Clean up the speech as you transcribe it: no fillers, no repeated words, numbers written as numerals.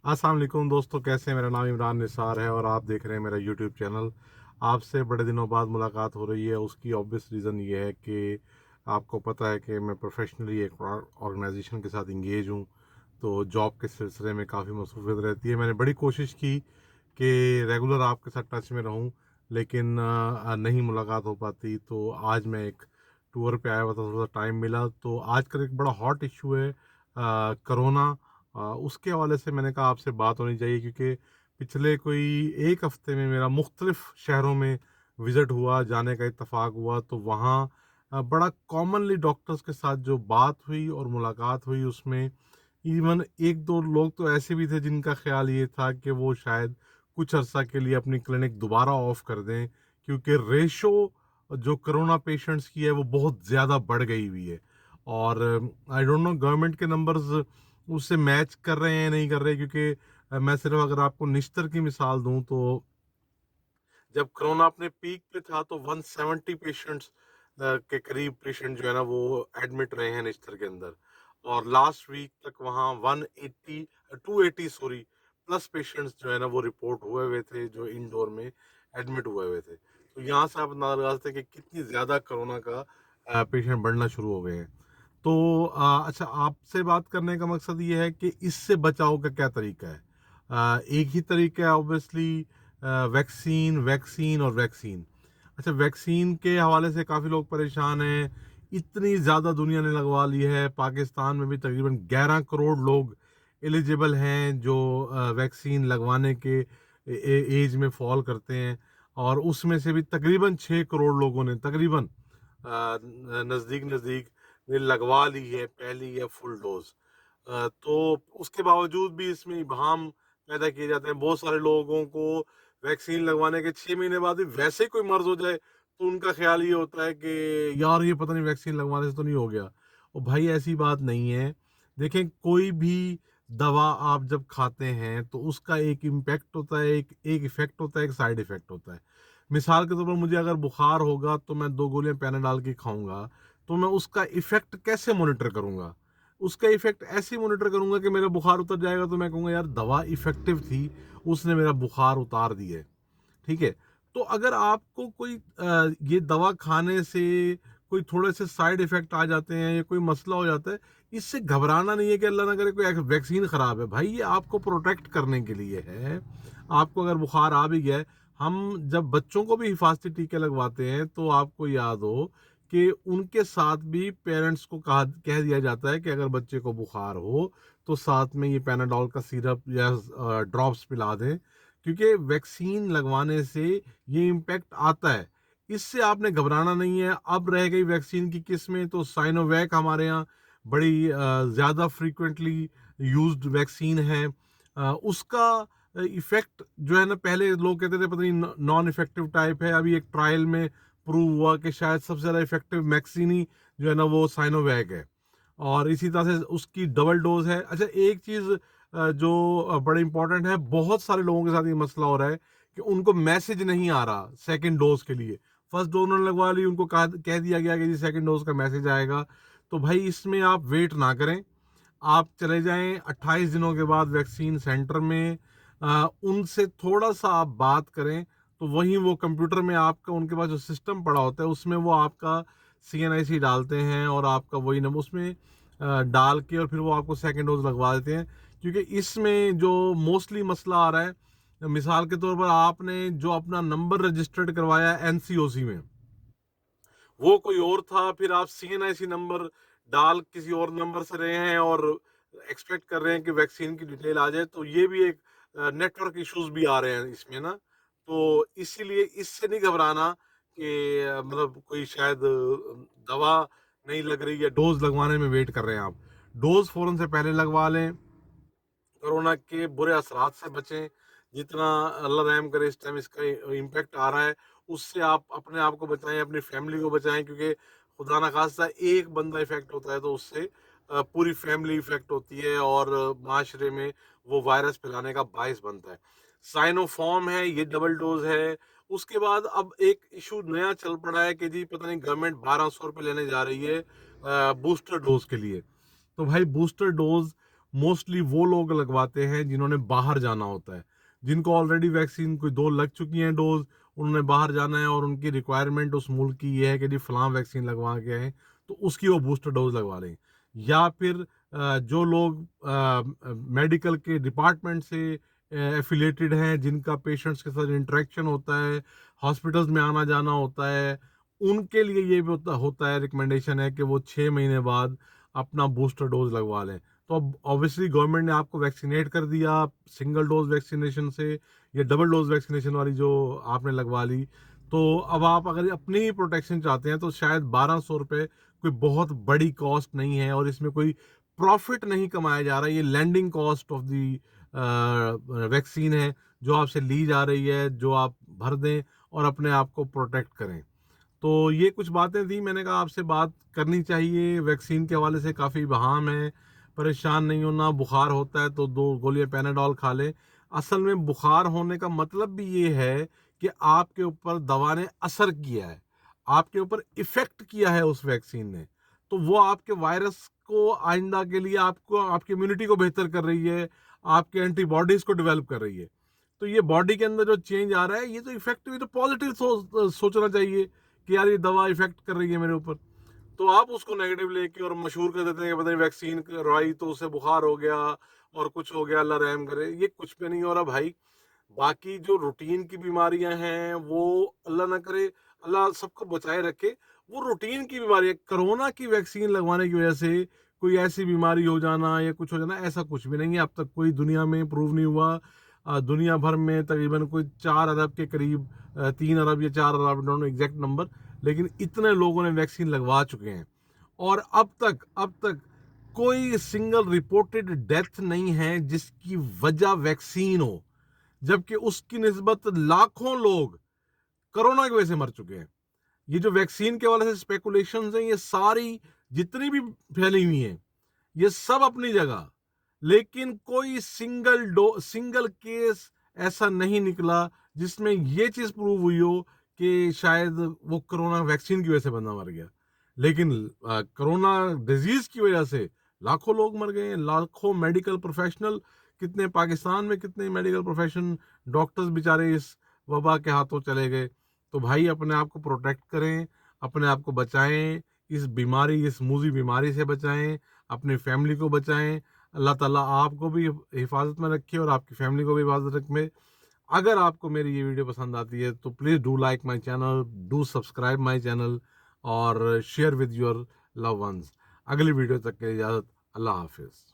अस्सलाम वालेकुम दोस्तों, कैसे हैं? मेरा नाम इमरान निसार है और आप देख रहे हैं मेरा यूट्यूब चैनल। आपसे बड़े दिनों बाद मुलाकात हो रही है। उसकी ऑब्वियस रीज़न ये है कि आपको पता है कि मैं प्रोफेशनली एक ऑर्गेनाइजेशन के साथ इंगेज हूँ, तो जॉब के सिलसिले में काफ़ी मसरूफियत रहती है। मैंने बड़ी कोशिश की कि रेगुलर आपके साथ टच में रहूँ, लेकिन नहीं मुलाकात हो पाती। तो आज मैं एक टूर पे आया हुआ था, थोड़ा टाइम मिला। तो आजकल एक बड़ा हॉट इशू है कोरोना। उसके हवाले से मैंने कहा आपसे बात होनी चाहिए, क्योंकि पिछले कोई एक हफ्ते में मेरा मुख्तलिफ शहरों में विज़िट हुआ, जाने का इत्तेफाक हुआ। तो वहाँ बड़ा कॉमनली डॉक्टर्स के साथ जो बात हुई और मुलाकात हुई, उसमें इवन एक दो लोग तो ऐसे भी थे जिनका ख्याल ये था कि वो शायद कुछ अरसा के लिए अपनी क्लिनिक दोबारा ऑफ कर दें, क्योंकि रेशो जो कोरोना पेशेंट्स की है वो बहुत ज़्यादा बढ़ गई हुई है। और आई डोंट नो गवर्नमेंट के नंबर्स उससे मैच कर रहे हैं नहीं कर रहे, क्योंकि मैं सिर्फ अगर आपको निश्तर की मिसाल दूं तो जब कोरोना अपने पीक पे था तो 170 पेशेंट्स के करीब पेशेंट जो है ना वो एडमिट रहे हैं निश्तर के अंदर। और लास्ट वीक तक वहाँ 180 280 सॉरी प्लस पेशेंट्स जो है ना वो रिपोर्ट हुए हुए थे, जो इंडोर में एडमिट हुए हुए थे। तो यहाँ से आप अंदाजा लगा सकते हैं कि कितनी ज़्यादा कोरोना का पेशेंट बढ़ना शुरू हो गए हैं। तो अच्छा, आपसे बात करने का मकसद ये है कि इससे बचाव का क्या तरीका है। एक ही तरीका है ऑब्वियसली, वैक्सीन वैक्सीन और वैक्सीन। अच्छा, वैक्सीन के हवाले से काफ़ी लोग परेशान हैं। इतनी ज़्यादा दुनिया ने लगवा ली है, पाकिस्तान में भी तकरीबन 11 करोड़ लोग एलिजिबल हैं जो वैक्सीन लगवाने के एज में फॉल करते हैं। और उसमें से भी तकरीबन 6 करोड़ लोगों ने तकरीबन नज़दीक नज़दीक ने लगवा ली है पहली या फुल डोज। तो उसके बावजूद भी इसमें इबाहम पैदा किए जाते हैं। बहुत सारे लोगों को वैक्सीन लगवाने के 6 महीने बाद भी वैसे ही कोई मर्ज हो जाए तो उनका ख्याल ये होता है कि यार ये पता नहीं वैक्सीन लगवाने से तो नहीं हो गया। और भाई ऐसी बात नहीं है। देखें, कोई भी दवा आप जब खाते हैं तो उसका एक इम्पैक्ट होता है, एक एक इफेक्ट होता है, एक साइड इफेक्ट होता है। मिसाल के तौर पर मुझे अगर बुखार होगा तो मैं 2 गोलियां पैनाडॉल की खाऊंगा, तो मैं उसका इफेक्ट कैसे मॉनिटर करूंगा? उसका इफेक्ट ऐसे मॉनिटर करूंगा कि मेरा बुखार उतर जाएगा तो मैं कहूंगा यार दवा इफेक्टिव थी, उसने मेरा बुखार उतार दिया है। ठीक है? तो अगर आपको कोई ये दवा खाने से कोई थोड़े से साइड इफ़ेक्ट आ जाते हैं या कोई मसला हो जाता है, इससे घबराना नहीं है कि अल्लाह ना करे कोई वैक्सीन ख़राब है। भाई ये आपको प्रोटेक्ट करने के लिए है। आपको अगर बुखार आ भी गया है, हम जब बच्चों को भी हिफाज़ती टीके लगवाते हैं तो आपको याद हो कि उनके साथ भी पेरेंट्स को कह दिया जाता है कि अगर बच्चे को बुखार हो, तो साथ में ये पैनाडॉल का सिरप या ड्रॉप्स पिला दें, क्योंकि वैक्सीन लगवाने से ये इम्पैक्ट आता है। इससे आपने घबराना नहीं है। अब रह गई वैक्सीन की किस्में, तो साइनोवैक हमारे यहाँ बड़ी ज़्यादा फ्रीक्वेंटली यूज्ड वैक्सीन है। उसका इफ़ेक्ट जो है ना, पहले लोग कहते थे पता नहीं नॉन इफ़ेक्टिव टाइप है, अभी एक ट्रायल में प्रूव हुआ कि शायद सबसे ज़्यादा इफ़ेक्टिव वैक्सीन ही जो है ना वो साइनोवैक है। और इसी तरह से उसकी डबल डोज है। अच्छा, एक चीज़ जो बड़ा इंपॉर्टेंट है, बहुत सारे लोगों के साथ ये मसला हो रहा है कि उनको मैसेज नहीं आ रहा सेकंड डोज के लिए। फर्स्ट डोज उन्होंने लगवा ली, उनको कह दिया गया कि जी सेकंड डोज का मैसेज आएगा। तो भाई इसमें आप वेट ना करें, आप चले जाएं 28 दिनों के बाद वैक्सीन सेंटर में। उनसे थोड़ा सा आप बात करें तो वहीं वो कंप्यूटर में आपका उनके पास जो सिस्टम पड़ा होता है उसमें वो आपका CNIC डालते हैं और आपका वही नंबर उसमें डाल के और फिर वो आपको सेकेंड डोज लगवा देते हैं। क्योंकि इसमें जो मोस्टली मसला आ रहा है, मिसाल के तौर पर आपने जो अपना नंबर रजिस्टर्ड करवाया NCOC में, वो कोई और था, फिर आप CNIC नंबर डाल किसी और नंबर से रहे हैं और एक्सपेक्ट कर रहे हैं कि वैक्सीन की डिटेल आ जाए, तो ये भी एक नेटवर्क इश्यूज भी आ रहे हैं इसमें ना। तो इसीलिए इससे नहीं घबराना कि मतलब कोई शायद दवा नहीं लग रही है, डोज लगवाने में वेट कर रहे हैं आप। डोज फौरन से पहले लगवा लें, कोरोना के बुरे असरात से बचें। जितना अल्लाह रहम करे इस टाइम इसका इम्पैक्ट आ रहा है, उससे आप अपने आप को बचाएं, अपनी फैमिली को बचाएं, क्योंकि खुदा ना खास्ता एक बंदा इफेक्ट होता है तो उससे पूरी फैमिली इफेक्ट होती है और माशरे में वो वायरस फैलाने का बायस बनता है। साइनोफॉर्म है, ये डबल डोज है। उसके बाद अब एक इशू नया चल पड़ा है कि जी पता नहीं गवर्नमेंट 1200 रुपये लेने जा रही है बूस्टर डोज के लिए। तो भाई बूस्टर डोज मोस्टली वो लोग लगवाते हैं जिन्होंने बाहर जाना होता है, जिनको ऑलरेडी वैक्सीन कोई 2 लग चुकी हैं डोज, उन्होंने बाहर जाना है और उनकी रिक्वायरमेंट उस मुल्क की ये है कि जी फलां वैक्सीन लगवा के आए, तो उसकी वो बूस्टर डोज लगवा लें। या फिर जो लोग मेडिकल के डिपार्टमेंट से एफिलेटेड हैं, जिनका पेशेंट्स के साथ इंटरेक्शन होता है, हॉस्पिटल्स में आना जाना होता है, उनके लिए ये भी होता है, रिकमेंडेशन है कि वो 6 महीने बाद अपना बूस्टर डोज लगवा लें। तो अब ऑब्वियसली गवर्नमेंट ने आपको वैक्सीनेट कर दिया सिंगल डोज वैक्सीनेशन से या डबल डोज वैक्सीनेशन वाली जो आपने लगवा ली। तो अब आप अगर अपनी ही प्रोटेक्शन चाहते हैं तो शायद 1200 रुपये कोई बहुत बड़ी कॉस्ट नहीं है और इसमें कोई प्रॉफिट नहीं कमाया जा रहा है। ये landing cost of the vaccine है जो आपसे ली जा रही है, जो आप भर दें और अपने आप को प्रोटेक्ट करें। तो ये कुछ बातें थी, मैंने कहा आपसे बात करनी चाहिए। वैक्सीन के हवाले से काफ़ी बहाम है, परेशान नहीं होना। बुखार होता है तो 2 गोलियां पैनाडोल खा लें। असल में बुखार होने का मतलब भी ये है कि आपके ऊपर दवा ने असर किया है, आपके ऊपर इफ़ेक्ट किया है उस वैक्सीन ने। तो वो आपके वायरस को आइंदा के लिए आपको आपकी इम्यूनिटी को बेहतर कर रही है, आपके एंटीबॉडीज़ को डेवलप कर रही है। तो ये बॉडी के अंदर जो चेंज आ रहा है, ये तो इफ़ेक्टिव, ये तो पॉजिटिव सोचना चाहिए कि यार ये दवा इफेक्ट कर रही है मेरे ऊपर। तो आप उसको नेगेटिव लेके और मशहूर कर देते हैं कि पता नहीं वैक्सीन करवाई तो उससे बुखार हो गया और कुछ हो गया, अल्लाह रहम करे। ये कुछ भी नहीं हो रहा भाई। बाकी जो रूटीन की बीमारियां हैं वो अल्लाह ना करे, अल्लाह सबको बचाए रखे। वो रूटीन की बीमारियां, कोरोना की वैक्सीन लगवाने की वजह से कोई ऐसी बीमारी हो जाना या कुछ हो जाना, ऐसा कुछ भी नहीं है। अब तक कोई दुनिया में प्रूव नहीं हुआ। दुनिया भर में तकरीबन कोई 4 अरब के करीब, 3 अरब या 4 अरब, डोंट नो एग्जैक्ट नंबर, लेकिन इतने लोगों ने वैक्सीन लगवा चुके हैं और अब तक कोई सिंगल रिपोर्टेड डेथ नहीं है जिसकी वजह वैक्सीन हो, जबकि उसकी निस्बत लाखों लोग कोरोना की वजह से मर चुके हैं। ये जो वैक्सीन के वाले से स्पेकुलेशंस हैं, ये सारी जितनी भी फैली हुई हैं, ये सब अपनी जगह, लेकिन कोई सिंगल केस ऐसा नहीं निकला जिसमें ये चीज प्रूव हुई हो कि शायद वो कोरोना वैक्सीन की वजह से बंदा मर गया। लेकिन कोरोना डिजीज की वजह से लाखों लोग मर गए हैं, लाखों मेडिकल प्रोफेशनल, कितने पाकिस्तान में कितने मेडिकल प्रोफेशन डॉक्टर्स बेचारे इस वबा के हाथों चले गए। तो भाई अपने आप को प्रोटेक्ट करें, अपने आप को बचाएं, इस बीमारी, इस मूजी बीमारी से बचाएं, अपनी फैमिली को बचाएं। अल्लाह ताला आपको भी हिफाजत में रखे और आपकी फैमिली को भी हिफाजत रखे। अगर आपको मेरी ये वीडियो पसंद आती है तो please do like my channel, do subscribe my channel और share with your loved ones. अगली वीडियो तक के लिए इजाज़त। अल्लाह हाफिज़।